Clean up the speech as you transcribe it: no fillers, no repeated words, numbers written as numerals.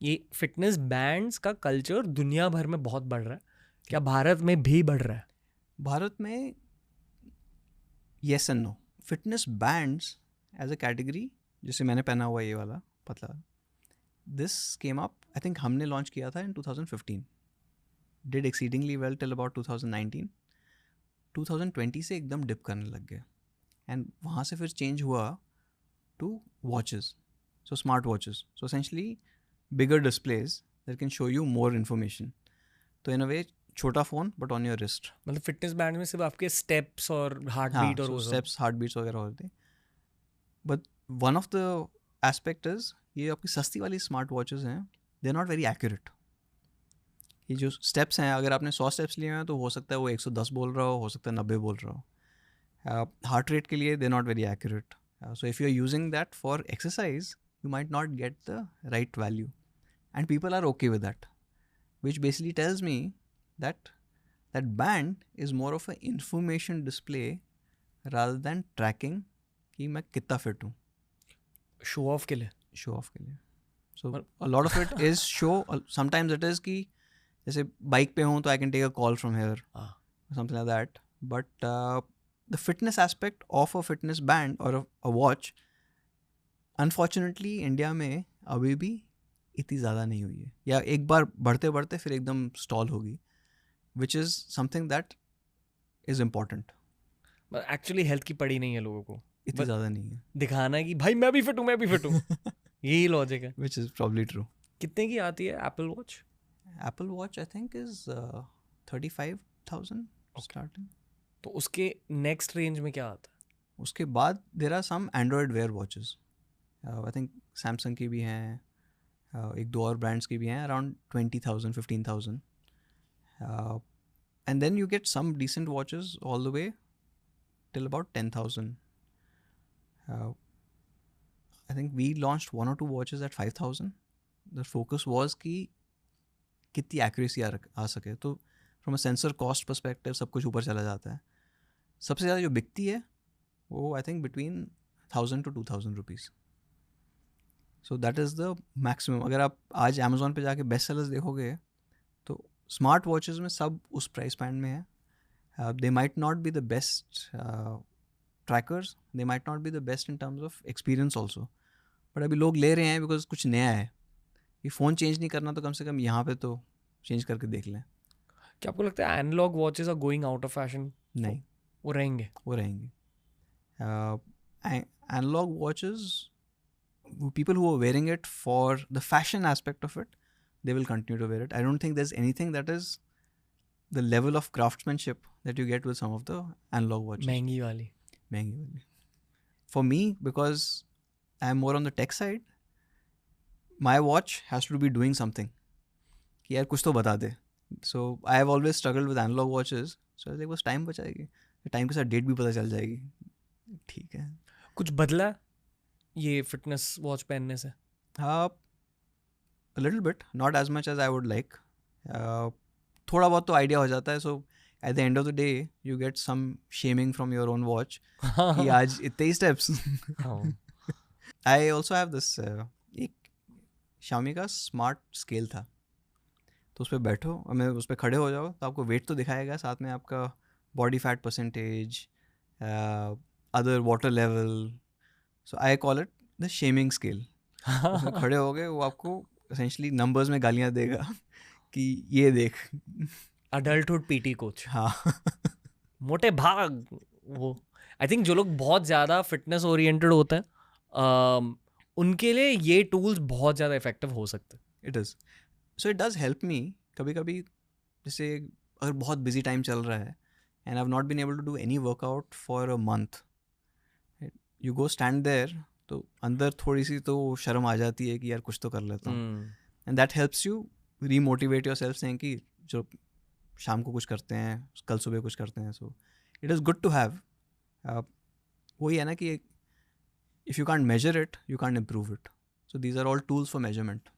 ये fitness bands का culture दुनिया भर में बहुत बढ़ रहा है, क्या भारत में भी बढ़ रहा है? भारत में yes and no. Fitness bands as a category, जैसे मैंने पहना हुआ ये वाला पतला, this came up, I think हमने लॉन्च किया था in 2015, did exceedingly well till about 2019. 2020 से एकदम डिप करने लग गए, एंड वहाँ से फिर चेंज हुआ to watches, so smart watches, so essentially bigger displays that can show you more information. तो इन अ वे छोटा phone but on your wrist. मतलब फिटनेस बैंड में सिर्फ आपके स्टेप्स और हार्ट हाँ, बीट और सो वो सब? स्टेप्स, हार्ट बीट्स वगैरह होते हैं. But one of the aspect is, ये आपकी सस्ती वाली स्मार्ट वॉचेस हैं, they are not very accurate. ये जो स्टेप्स हैं, अगर आपने 100 स्टेप्स लिए हैं तो हो सकता है वो 110 बोल रहा हो सकता है 90 बोल रहा हो. हार्ट रेट के लिए they not very accurate. So if you are using that for exercise, you might not get the right value, and people are okay with that, which basically tells me that that band is more of an information display rather than tracking कि मैं कितना fit हूँ, show off के लिए? Show off के लिए. So पर- a lot of it is show. Sometimes it is कि जैसे बाइक पे हूँ तो I can take a call from here, हाँ. Something like that. But the fitness aspect of a fitness band और अ वॉच, अनफॉर्चुनेटली इंडिया में अभी भी इतनी ज़्यादा नहीं हुई है, या एक बार बढ़ते बढ़ते फिर एकदम स्टॉल होगी, which is something that is important. Actually health की पड़ी नहीं है लोगों को, इतनी बस ज़्यादा नहीं है. दिखाना है कि भाई मैं भी फिट हूँ, मैं भी फिट हूँ. यही लॉजिक है. Which is probably true. कितने की आती है Apple watch? Apple watch I think is 35,000 starting. तो उसके नेक्स्ट रेंज में क्या आता है? उसके बाद there are some Android Wear watches. I think Samsung की भी हैं, एक दो और ब्रांड्स की भी हैं, around 20,000 15,000. And then you get some decent watches all the way till about 10,000. I think we launched one or two watches at 5,000. The focus was कि कितनी accuracy आ सके. तो from a sensor cost perspective सब कुछ ऊपर चला जाता है. सबसे ज़्यादा जो बिकती है वो I think between 1,000 to 2,000 rupees. So that is the maximum. अगर आप आज Amazon पे जाके बेस्ट सेलर्स देखोगे तो स्मार्ट वॉचेस में सब उस प्राइस बैंड में है. They might not be the best trackers, they might not be the best in terms of experience also, but अभी लोग ले रहे हैं बिकॉज कुछ नया है. ये फ़ोन चेंज नहीं करना तो कम से कम यहाँ पे तो चेंज करके देख लें. क्या आपको लगता है analogue watches are going out of fashion? नहीं, वो रहेंगे? वो रहेंगे. Analogue watches, people who are wearing it for the fashion aspect of it, they will continue to wear it. I don't think there's anything that is the level of craftsmanship that you get with some of the analog watches. महंगी वाली? महंगी वाली. For me, because I'm more on the tech side, my watch has to be doing something. कि यार कुछ तो बता दे. So I have always struggled with analog watches. So I was like, बस टाइम बचाएगी, टाइम के साथ डेट भी पता चल जाएगी, ठीक है. कुछ बदला ये फिटनेस वॉच पहनने से? हाँ, a little bit, not as much as I would like. थोड़ा बहुत तो आइडिया हो जाता है. So at the end of the day you get some shaming from your own watch कि आज इतने ही steps. I also have this एक Xiaomi का स्मार्ट स्केल था, तो उस पर बैठो, मैं उस पर खड़े हो जाओ तो आपको वेट तो दिखाएगा, साथ में आपका body fat percentage, other water level. So I call it the shaming scale. उसमें खड़े हो गए, वो आपको एसेंशली नंबर्स में गालियाँ देगा कि ये देख. Adulthood PT coach. हाँ. मोटे भाग. वो आई थिंक जो लोग बहुत ज़्यादा फिटनेस ओरिएंटेड होते हैं उनके लिए ये टूल्स बहुत ज़्यादा इफेक्टिव हो सकते हैं. It is. So it does help me कभी कभी. जैसे अगर बहुत बिजी टाइम चल रहा है and I have not been able to do any workout for a month, you go stand there, तो अंदर थोड़ी सी तो शर्म आ जाती है कि यार कुछ तो कर लेता हूँ. And that helps you remotivate your self, saying कि जो शाम को कुछ करते हैं कल सुबह कुछ करते हैं. So it is good to have. वही है ना कि if you can't measure it you can't improve it. So these are all tools for measurement.